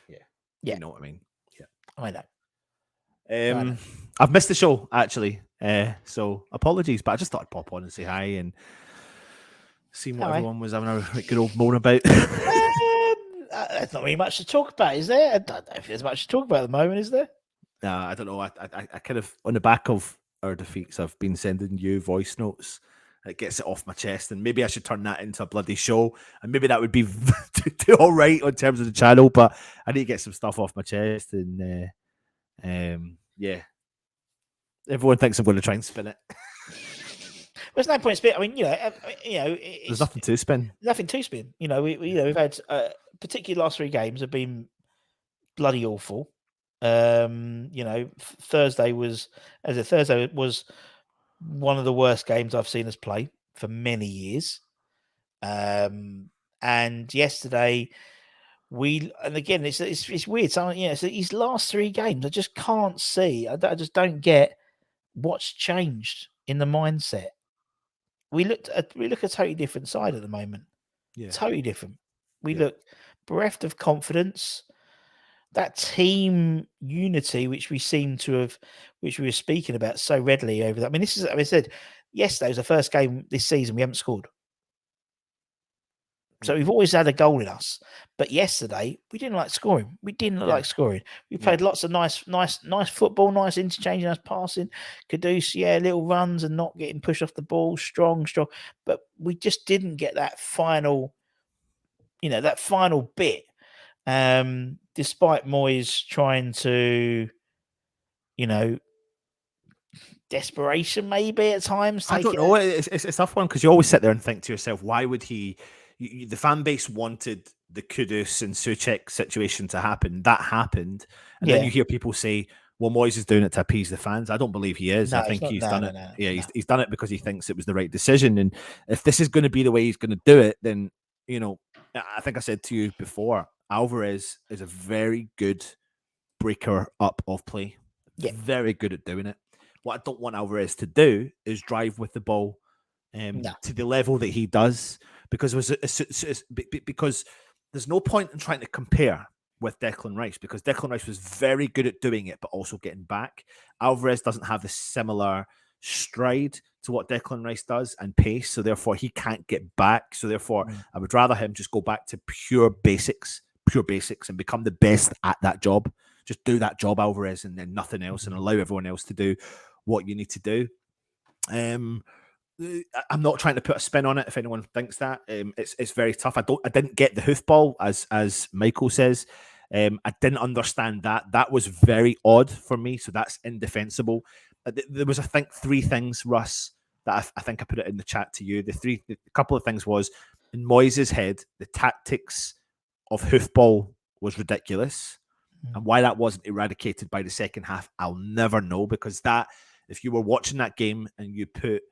You know what I mean. Yeah. I know. I've missed the show, actually. So apologies, but I just thought I'd pop on and say hi and see what everyone was having a good old moan about. There's not really much to talk about, is there? I don't know if there's much to talk about at the moment, is there? Nah, I don't know. I kind of, on the back of our defeats, I've been sending you voice notes. It gets it off my chest, and maybe I should turn that into a bloody show, and maybe that would be all right in terms of the channel. But I need to get some stuff off my chest, and yeah, everyone thinks I'm going to try and spin it. There's no point in spin. I mean, there's nothing to spin. Nothing to spin. We've had particularly last 3 games have been bloody awful. Thursday was one of the worst games I've seen us play for many years. And yesterday and again, it's weird. So, so these last 3 games, I just can't see. I just don't get what's changed in the mindset. We look a totally different side at the moment. Yeah, totally different. We look bereft of confidence. That team unity, which we were speaking about so readily over that. I mean, I said yesterday was the first game this season we haven't scored. So we've always had a goal in us, but yesterday we didn't like scoring. We played lots of nice football, nice interchange, nice passing. Kudus, little runs and not getting pushed off the ball, strong. But we just didn't get that final bit. Despite Moyes trying to, desperation maybe at times. I don't know. It's a tough one because you always sit there and think to yourself, why would he? The fan base wanted the Kudus and Souček situation to happen. That happened, and then you hear people say, "Well, Moyes is doing it to appease the fans." I don't believe he is. I think he's done it. He's done it because he thinks it was the right decision. And if this is going to be the way he's going to do it, then I think I said to you before, Alvarez is a very good breaker up of play. Yeah. Very good at doing it. What I don't want Alvarez to do is drive with the ball to the level that he does, because there's no point in trying to compare with Declan Rice, because Declan Rice was very good at doing it, but also getting back. Alvarez doesn't have the similar stride to what Declan Rice does and pace, so therefore he can't get back. So therefore, I would rather him just go back to pure basics and become the best at that job. Just do that job, Alvarez, and then nothing else, and allow everyone else to do what you need to do. I'm not trying to put a spin on it. If anyone thinks that, it's very tough. I didn't get the hoofball, as Michael says. I didn't understand that. That was very odd for me. So that's indefensible. There was, I think, 3 things, Russ, that I think I put it in the chat to you. A couple of things was, in Moyes' head, the tactics of hoofball was ridiculous. And why that wasn't eradicated by the second half, I'll never know, because if you were watching that game and you put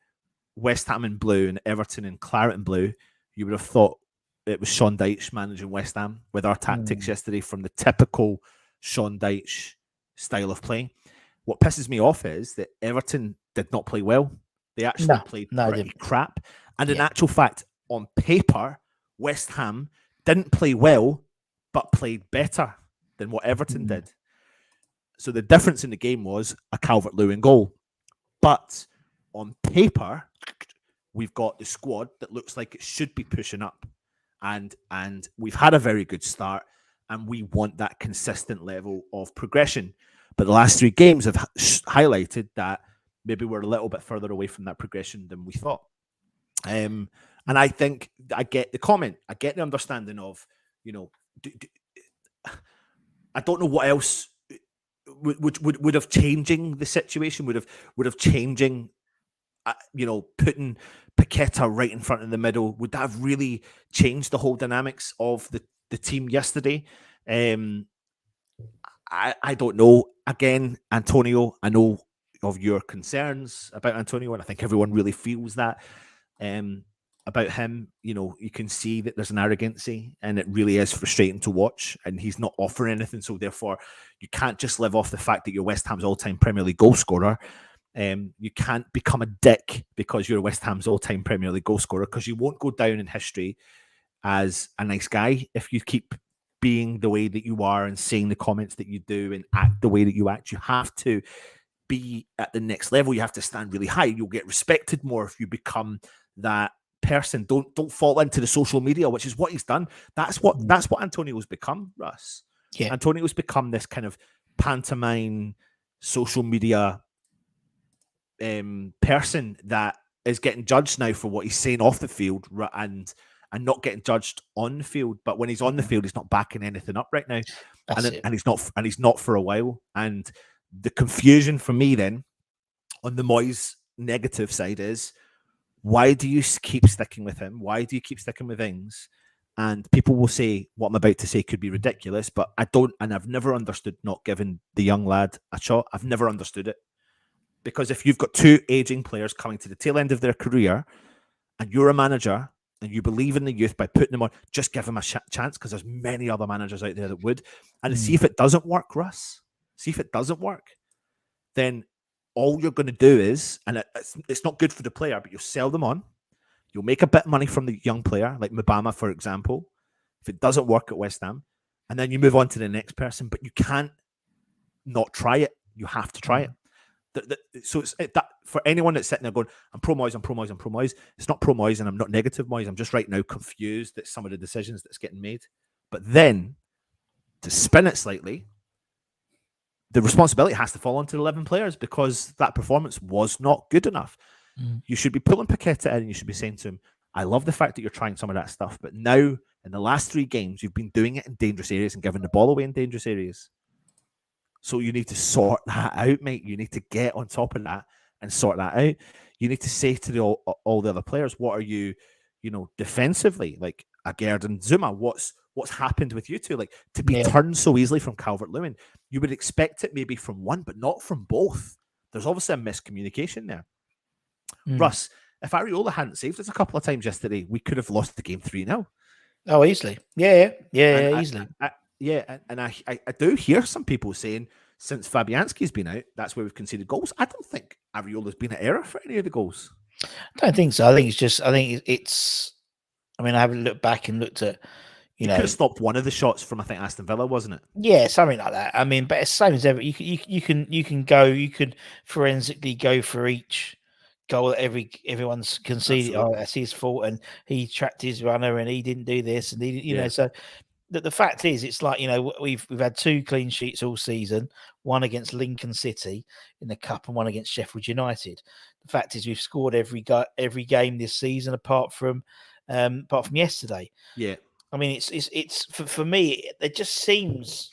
West Ham in blue and Everton in claret and blue, you would have thought it was Sean Dyche managing West Ham with our tactics yesterday, from the typical Sean Dyche style of play. What pisses me off is that Everton did not play well. They actually played pretty crap. And in actual fact, on paper, West Ham didn't play well, but played better than what Everton did. So the difference in the game was a Calvert-Lewin goal. But on paper, we've got the squad that looks like it should be pushing up. And we've had a very good start, and we want that consistent level of progression. But the last 3 games have highlighted that maybe we're a little bit further away from that progression than we thought. And I think I get the comment, I get the understanding of, I don't know what else would have changing the situation, would have changing, putting Paqueta right in front of the middle, would that have really changed the whole dynamics of the team yesterday? I don't know. Again, Antonio, I know of your concerns about Antonio, and I think everyone really feels that about him. You can see that there's an arrogancy, and it really is frustrating to watch, and he's not offering anything, so therefore you can't just live off the fact that you're West Ham's all-time Premier League goal scorer. You can't become a dick because you're West Ham's all-time Premier League goal scorer, because you won't go down in history as a nice guy if you keep being the way that you are and saying the comments that you do and act the way that you act. You have to be at the next level. You have to stand really high. You'll get respected more if you become that person. Don't fall into the social media, which is what he's done. That's what Antonio's become, Russ. Yeah. Antonio's become this kind of pantomime social media person that is getting judged now for what he's saying off the field and not getting judged on the field. But when he's on the field, he's not backing anything up right now, and he's not for a while. And the confusion for me then on the Moyes negative side is, why do you keep sticking with him? Why do you keep sticking with things? And people will say what I'm about to say could be ridiculous, but I don't, and I've never understood not giving the young lad a shot. I've never understood it. Because if you've got 2 aging players coming to the tail end of their career and you're a manager and you believe in the youth by putting them on, just give them a chance, because there's many other managers out there that would. And see if it doesn't work, Russ. See if it doesn't work. Then all you're going to do is, and it's not good for the player, but you'll sell them on. You'll make a bit of money from the young player, like Mabama, for example, if it doesn't work at West Ham. And then you move on to the next person, but you can't not try it. You have to try it. So it's that for anyone that's sitting there going, I'm pro Moyes, I'm pro Moyes, I'm pro Moyes. It's not pro Moyes, and I'm not negative Moyes. I'm just right now confused at some of the decisions that's getting made. But then, to spin it slightly, the responsibility has to fall onto the 11 players, because that performance was not good enough. You should be pulling Paqueta in, and you should be saying to him, I love the fact that you're trying some of that stuff, but now in the last 3 games, you've been doing it in dangerous areas and giving the ball away in dangerous areas. So you need to sort that out, mate. You need to get on top of that and sort that out. You need to say to all the other players, what are you, defensively, like Agerd and Zuma, what's happened with you two? Like, to be turned so easily from Calvert-Lewin, you would expect it maybe from one, but not from both. There's obviously a miscommunication there. Russ, if Areola hadn't saved us a couple of times yesterday, we could have lost the game 3-0. Oh, easily. Yeah, easily. I do hear some people saying, since Fabianski's been out, that's where we've conceded goals. I don't think Areola's been at error for any of the goals. I don't think so. I think it's I mean, I haven't looked back and looked at, you could have stopped one of the shots from, I think, Aston Villa, wasn't it? Yeah, something like that. I mean, but it's the same as ever. You could forensically go for each goal that everyone's conceded. Absolutely. Oh, that's his fault, and he tracked his runner, and he didn't do this, and he, know. So the fact is, it's like, we've had 2 clean sheets all season, one against Lincoln City in the cup and one against Sheffield United. The fact is, we've scored every game this season apart from yesterday. Yeah. I mean, it's for me, it just seems,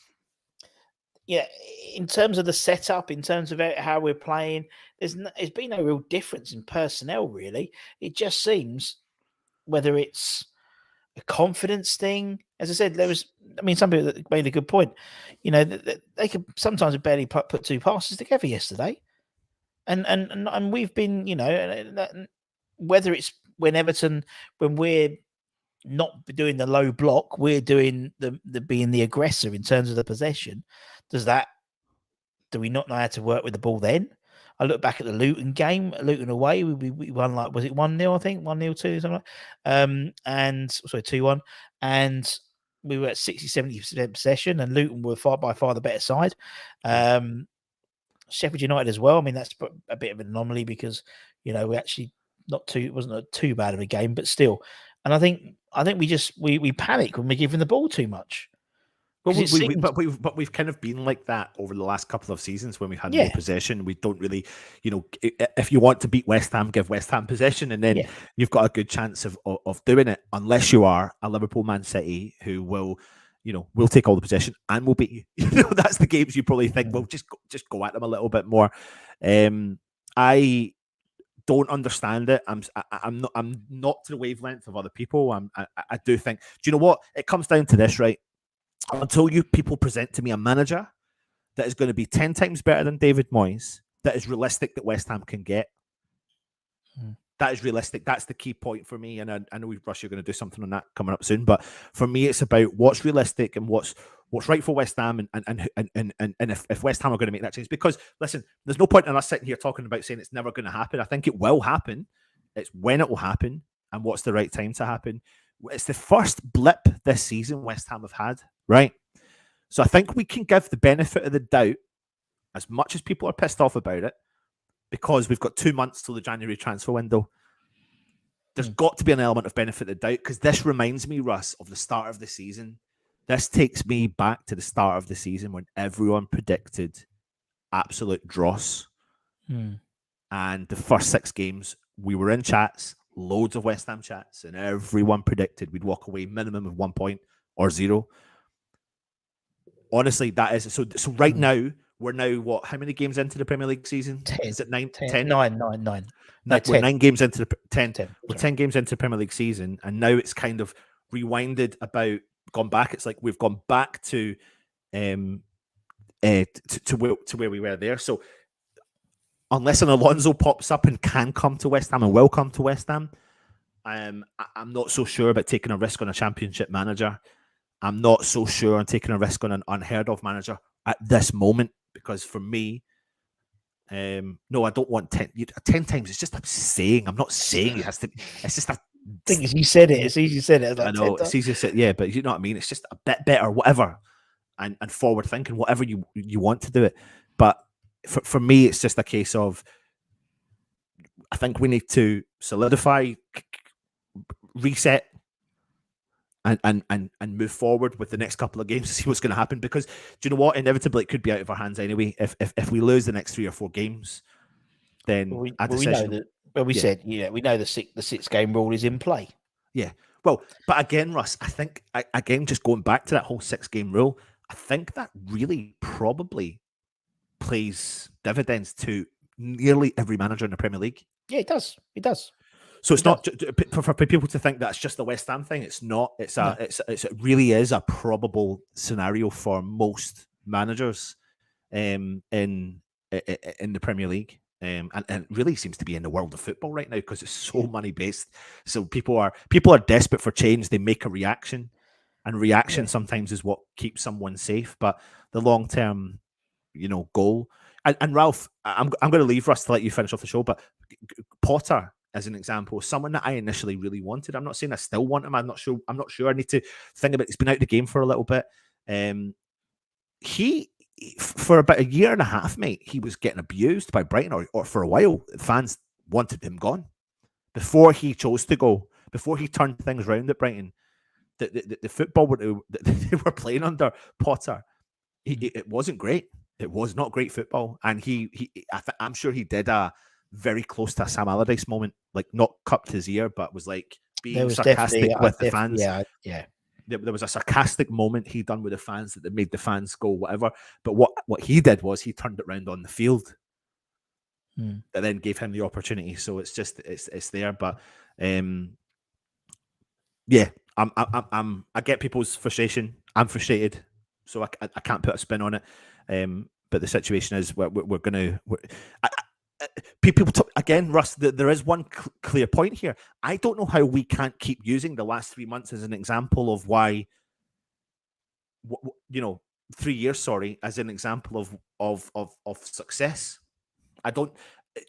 in terms of the setup, in terms of how we're playing, there's been no real difference in personnel, really. It just seems, whether it's a confidence thing, as I said, some people that made a good point. They could sometimes barely put 2 passes together yesterday, and we've been, whether it's when we're not doing the low block, we're doing the being the aggressor in terms of the possession. Do we not know how to work with the ball then? I look back at the Luton game, Luton away, we won, like, was it 1-0, I think? 1-0, 2, something like and sorry, 2-1. And we were at 60-70% possession, and Luton were by far the better side. Sheffield United as well. I mean, that's a bit of an anomaly because, we actually it wasn't too bad of a game, but still. And I think we panic when we're giving the ball too much. Well, 'Cause it seems, but we've kind of been like that over the last couple of seasons when we've had more yeah, possession. We don't really, if you want to beat West Ham, give West Ham possession, and then yeah, you've got a good chance of doing it. Unless you are a Liverpool, Man City, who will, will take all the possession and will beat you. That's the games you probably think, well, just go at them a little bit more. I don't understand it. I'm not to the wavelength of other people. I do think. Do you know what? It comes down to this, right? Until you people present to me a manager that is going to be 10 times better than David Moyes, that is realistic that West Ham can get. That is realistic. That's the key point for me. And I know Russ, you're going to do something on that coming up soon. But for me, it's about what's realistic and what's right for West Ham, and if West Ham are going to make that change. Because listen, there's no point in us sitting here talking about saying it's never going to happen. I think it will happen. It's when it will happen and what's the right time to happen. It's the first blip this season West Ham have had, right? So I think we can give the benefit of the doubt, as much as people are pissed off about it, because we've got 2 months till the January transfer window. There's got to be an element of benefit of the doubt, because this reminds me, Russ, of the start of the season. This takes me back to the start of the season when everyone predicted absolute dross. And the first 6 games, we were in chats, loads of West Ham chats, and everyone predicted we'd walk away minimum of 1 point or 0. Honestly, that is so right now, we're now what? How many games into the Premier League season? 10. Is it 9? 10? 9. No, we're 10. 9 games into the 10. 10. We're 10 games into the Premier League season, and now it's kind of rewinded gone back. It's like we've gone back to where we were there. So unless an Alonso pops up and can come to West Ham and will come to West Ham, I'm not so sure about taking a risk on a Championship manager. I'm not so sure on taking a risk on an unheard of manager at this moment, because for me, no, I don't want 10 times. It's just I'm saying. I'm not saying it has to. It's just a thing is, you said it. It's easy to say it. I know it's easy to say, yeah, but you know what I mean. It's just a bit better, whatever, and forward thinking, whatever you want to do it. But for me, it's just a case of I think we need to solidify, reset, and move forward with the next couple of games to see what's going to happen. Because do you know what? Inevitably, it could be out of our hands anyway. If we lose the next 3 or 4 games, then we know that. Well, said, we know the 6 game rule is in play. Yeah. Well, but again, Russ, I think again, just going back to that whole 6 game rule, I think that really probably plays dividends to nearly every manager in the Premier League. Yeah, it does. It does. So it's not for people to think that's just a West Ham thing. It's not. It really is a probable scenario for most managers in the Premier League, and it really seems to be in the world of football right now because it's so money based. So people are desperate for change. They make a reaction, and reaction sometimes is what keeps someone safe. But the long term, goal. And Ralph, I'm going to leave Russ to let you finish off the show, but Potter, as an example, someone that I initially really wanted. I'm not saying I still want him. I'm not sure. I need to think about it. He's been out of the game for a little bit. He, for about 1.5 years, mate, he was getting abused by Brighton, or for a while, fans wanted him gone. Before he chose to go, before he turned things around at Brighton, the football that they were playing under Potter, it wasn't great. It was not great football. And I'm sure he did a very close to a Sam Allardyce moment, like not cupped his ear, but was like being sarcastic with the fans. Yeah. There was a sarcastic moment he done with the fans that made the fans go whatever. But what he did was he turned it around on the field. That then gave him the opportunity. So it's just it's there. But yeah, I get people's frustration. I'm frustrated, so I can't put a spin on it. But the situation is we're going to. People again, Russ. There is one clear point here. I don't know how we can't keep using the last 3 months as an example of why. 3 years, sorry, as an example of success. I don't,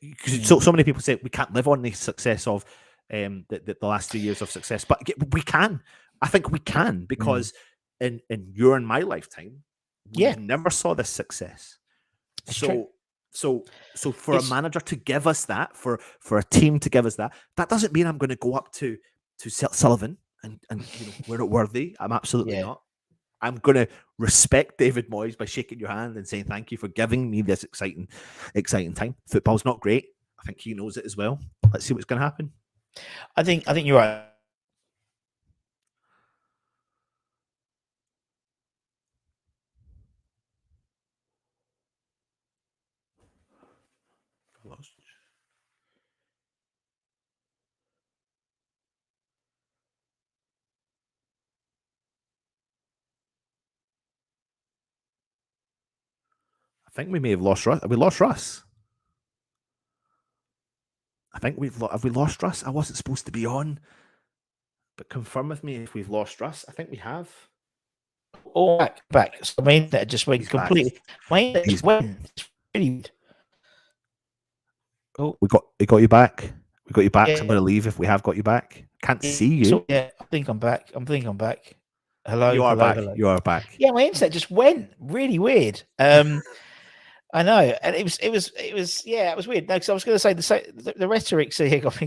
because so many people say we can't live on the success of the last 3 years of success, but we can. I think we can, because in your and my lifetime, we never saw this success. So for a manager to give us that, for a team to give us that doesn't mean I'm going to go up to Sullivan and we're not worthy. I'm absolutely not. I'm going to respect David Moyes by shaking your hand and saying thank you for giving me this exciting time. Football's not great. I think he knows it as well. Let's see what's going to happen. I think you're right. I think we may have lost Russ. Have we lost Russ? I think have we lost Russ? I wasn't supposed to be on, but confirm with me if we've lost Russ. I think we have. All back. So my internet just went He's completely. back. My internet just went. It's really. Oh, we got you back. We got you back. Yeah. So I'm going to leave if we have got you back. Can't see you. So, yeah, I think I'm back. Hello. You are back. Hello. You are back. Yeah, my internet just went really weird. I know, and it was yeah, it was weird. No, because I was going to say the rhetoric here got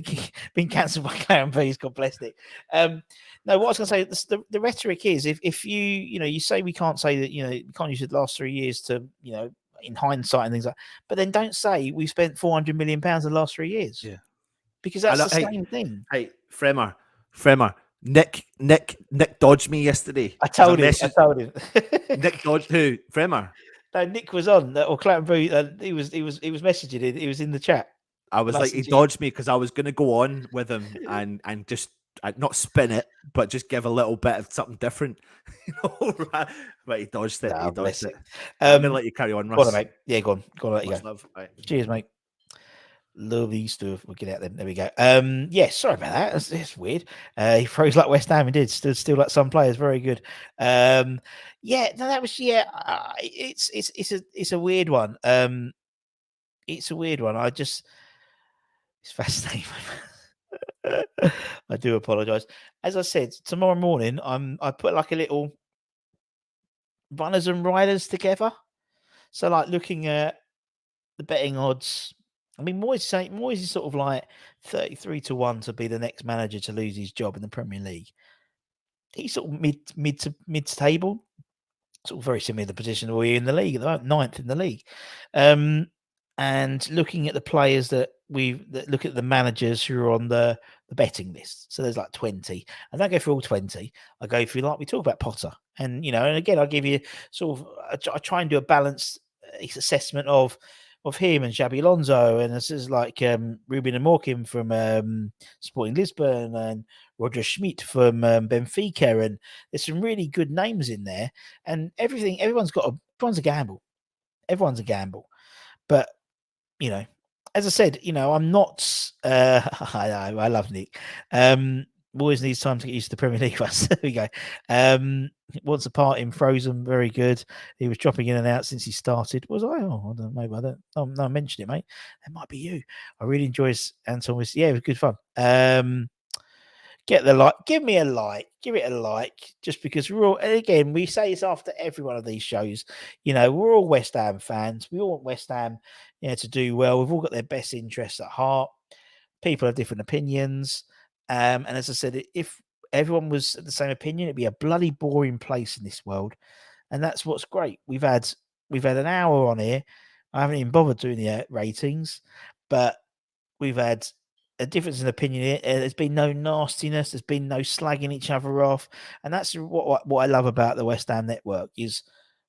been cancelled by Clarence Pease. God bless it. No, what I was going to say, the rhetoric is if you say we can't say that you can't use the last 3 years to in hindsight and things like, but then don't say we spent £400 million in the last 3 years. Yeah, because that's the same thing. Hey, Fremer, Nick dodged me yesterday. I told him. Nick dodged who? Fremer. No, Nick was on, or Clattenburg. He was messaging it. He was in the chat. I was like, he dodged me because I was going to go on with him and just not spin it, but just give a little bit of something different. But he dodged it. He dodged it. I'm gonna let you carry on, Russ. Go on, mate. Yeah, go on. Let you go. Love. Right. Cheers, mate. Lovely stuff. We'll get out there. There we go. Yeah, sorry about that. It's weird. He froze like West Ham. He did. Still like some players. Very good. Yeah, no, that was it's a weird one. It's a weird one. It's fascinating. I do apologise. As I said, tomorrow morning I put like a little runners and riders together. So like looking at the betting odds. I mean, Moyes is sort of like 33-1 to be the next manager to lose his job in the Premier League. He's sort of mid table, sort of very similar to the position we're in the league, ninth in the league. And looking at the players that look at the managers who are on the betting list. So there's like 20. I don't go through all 20. I go through, like we talk about Potter. And, and again, I give you sort of, I try and do a balanced assessment of him and Xabi Alonso, and this is like Ruben Amorkim from Sporting Lisbon and Roger Schmidt from Benfica, and there's some really good names in there. And everyone's a gamble. Everyone's a gamble, but as I said, I'm not. I love Nick. Always needs time to get used to the Premier League. There we go. Once apart in Frozen, very good. He was dropping in and out since he started. Was I? Oh, I don't know. Maybe I don't. Oh, no, I mentioned it, mate. That might be you. I really enjoy Anton. Yeah, it was good fun. Get the like. Give me a like. Give it a like. Just because we're all. And again, we say this after every one of these shows. We're all West Ham fans. We all want West Ham, to do well. We've all got their best interests at heart. People have different opinions. And as I said, if everyone was the same opinion, it'd be a bloody boring place in this world. And that's what's great. We've had an hour on here. I haven't even bothered doing the ratings, but we've had a difference in opinion. There's been no nastiness. There's been no slagging each other off. And that's what I love about the West Ham network is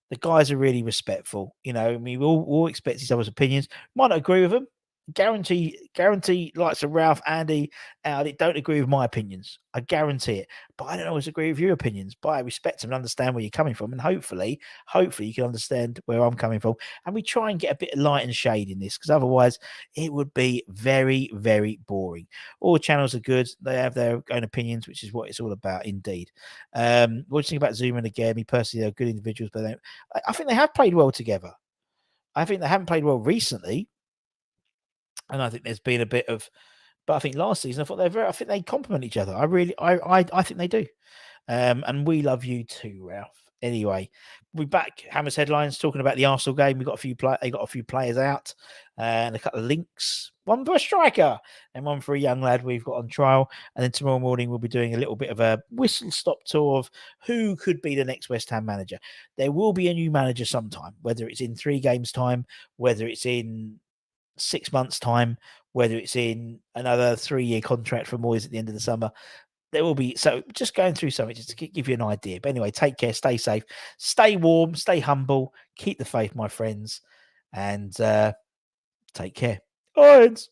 the guys are really respectful. We all expect each other's opinions. Might not agree with them. Guarantee likes of Ralph, Andy, Audi don't agree with my opinions. I guarantee it. But I don't always agree with your opinions. But I respect them and understand where you're coming from. And hopefully you can understand where I'm coming from. And we try and get a bit of light and shade in this, because otherwise it would be very, very boring. All channels are good. They have their own opinions, which is what it's all about, indeed. What do you think about Zuma and Agemi? Personally, they're good individuals, but I think they have played well together. I think they haven't played well recently. And I think there's been a bit of, but I think last season I think they complement each other. I think they do. And we love you too, Ralph. Anyway, we'll be back. Hammers headlines talking about the Arsenal game. They got a few players out and a couple of links. One for a striker and one for a young lad we've got on trial. And then tomorrow morning we'll be doing a little bit of a whistle stop tour of who could be the next West Ham manager. There will be a new manager sometime, whether it's in 3 games' time, whether it's in 6 months' time, whether it's in another 3-year contract for Moyes at the end of the summer. There will be, so just going through something just to give you an idea. But anyway, take care, stay safe, stay warm, stay humble, keep the faith, my friends, and take care. Irons.